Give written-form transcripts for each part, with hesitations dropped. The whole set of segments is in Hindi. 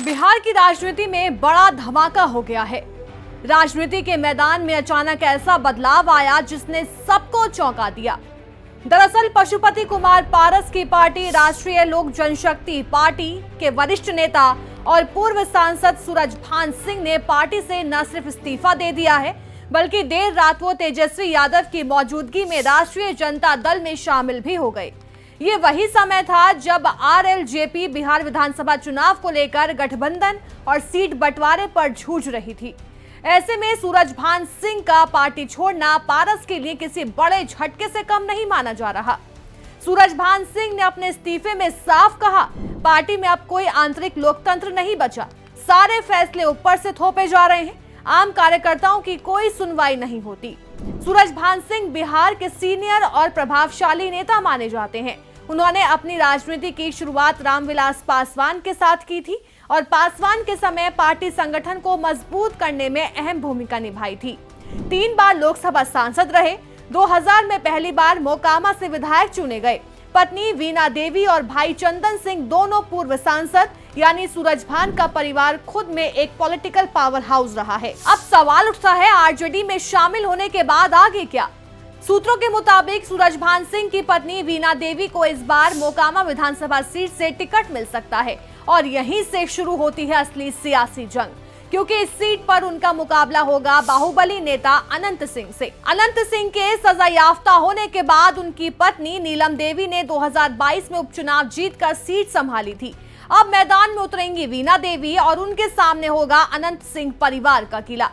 बिहार की राजनीति में बड़ा धमाका हो गया है। राजनीति के मैदान में अचानक ऐसा बदलाव आया जिसने सबको चौंका दिया। दरअसल पशुपति कुमार पारस की पार्टी राष्ट्रीय लोक जनशक्ति पार्टी के वरिष्ठ नेता और पूर्व सांसद सूरजभान सिंह ने पार्टी से न सिर्फ इस्तीफा दे दिया है, बल्कि देर रात वो तेजस्वी यादव की मौजूदगी में राष्ट्रीय जनता दल में शामिल भी हो गए। ये वही समय था जब आरएलजेपी बिहार विधानसभा चुनाव को लेकर गठबंधन और सीट बंटवारे पर जूझ रही थी। ऐसे में सूरजभान सिंह का पार्टी छोड़ना पारस के लिए किसी बड़े झटके से कम नहीं माना जा रहा। सूरजभान सिंह ने अपने इस्तीफे में साफ कहा, पार्टी में अब कोई आंतरिक लोकतंत्र नहीं बचा, सारे फैसले ऊपर से थोपे जा रहे हैं, आम कार्यकर्ताओं की कोई सुनवाई नहीं होती। सूरजभान सिंह बिहार के सीनियर और प्रभावशाली नेता माने जाते हैं। उन्होंने अपनी राजनीति की शुरुआत रामविलास पासवान के साथ की थी और पासवान के समय पार्टी संगठन को मजबूत करने में अहम भूमिका निभाई थी। 3 बार लोकसभा सांसद रहे। 2000 में पहली बार मोकामा से विधायक चुने गए। पत्नी वीणा देवी और भाई चंदन सिंह दोनों पूर्व सांसद, यानी सूरजभान का परिवार खुद में एक पॉलिटिकल पावर हाउस रहा है। अब सवाल उठता है, आरजेडी में शामिल होने के बाद आगे क्या? सूत्रों के मुताबिक सूरजभान सिंह की पत्नी वीणा देवी को इस बार मोकामा विधानसभा सीट से टिकट मिल सकता है और यहीं से शुरू होती है असली सियासी जंग, क्योंकि इस सीट पर उनका मुकाबला होगा बाहुबली नेता अनंत सिंह से। अनंत सिंह के सजायाफ्ता होने के बाद उनकी पत्नी नीलम देवी ने 2022 में उपचुनाव जीतकर सीट संभाली थी। अब मैदान में उतरेंगी वीणा देवी और उनके सामने होगा अनंत सिंह परिवार का किला।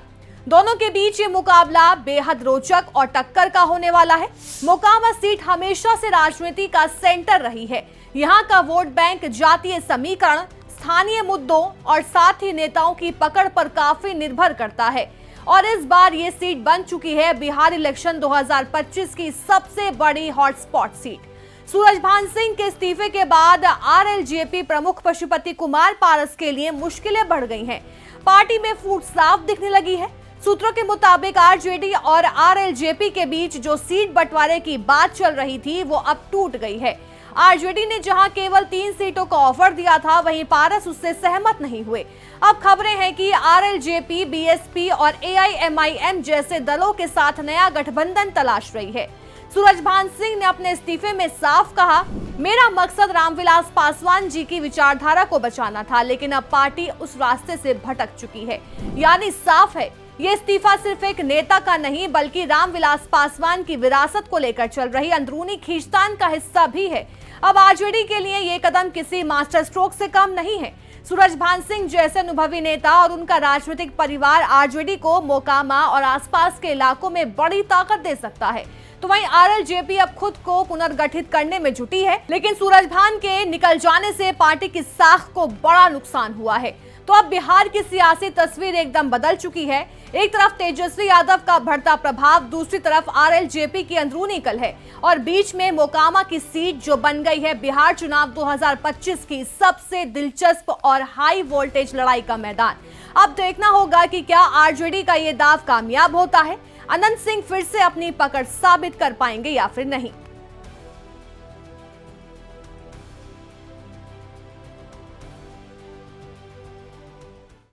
दोनों के बीच ये मुकाबला बेहद रोचक और टक्कर का होने वाला है। मोकामा सीट हमेशा से राजनीति का सेंटर रही है। यहाँ का वोट बैंक जातीय समीकरण, स्थानीय मुद्दों और साथ ही नेताओं की पकड़ पर काफी निर्भर करता है और इस बार ये सीट बन चुकी है बिहार इलेक्शन 2025 की सबसे बड़ी हॉटस्पॉट सीट। सूरजभान सिंह के इस्तीफे के बाद आरएलजेपी प्रमुख पशुपति कुमार पारस के लिए मुश्किलें बढ़ गई हैं। पार्टी में फूट साफ दिखने लगी है। सूत्रों के मुताबिक आरजेडी और आरएलजेपी के बीच जो सीट बंटवारे की बात चल रही थी वो अब टूट गई है। आरजेडी ने जहां केवल 3 सीटों का ऑफर दिया था, वहीं पारस उससे सहमत नहीं हुए। अब खबरें हैं कि आरएलजेपी, बीएसपी और एआईएमआईएम जैसे दलों के साथ नया गठबंधन तलाश रही है। सूरजभान सिंह ने अपने इस्तीफे में साफ कहा, मेरा मकसद रामविलास पासवान जी की विचारधारा को बचाना था, लेकिन अब पार्टी उस रास्ते से भटक चुकी है। यानी साफ है, ये इस्तीफा सिर्फ एक नेता का नहीं बल्कि रामविलास पासवान की विरासत को लेकर चल रही अंदरूनी खींचतान का हिस्सा भी है। अब आरजेडी के लिए ये कदम किसी मास्टर स्ट्रोक से कम नहीं है। सूरजभान सिंह जैसे अनुभवी नेता और उनका राजनीतिक परिवार आरजेडी को मोकामा और आसपास के इलाकों में बड़ी ताकत दे सकता है। तो वहीं आरएलजेपी अब खुद को पुनर्गठित करने में जुटी है, लेकिन सूरजभान के निकल जाने से पार्टी की साख को बड़ा नुकसान हुआ है। तो अब बिहार की सियासी तस्वीर एकदम बदल चुकी है। एक तरफ तेजस्वी यादव का बढ़ता प्रभाव, दूसरी तरफ आरएलजेपी की अंदरूनी कलह और बीच में मोकामा की सीट जो बन गई है बिहार चुनाव 2025 की सबसे दिलचस्प और हाई वोल्टेज लड़ाई का मैदान। अब देखना होगा कि क्या आरजेडी का ये दाव कामयाब होता है, अनंत सिंह फिर से अपनी पकड़ साबित कर पाएंगे या फिर नहीं।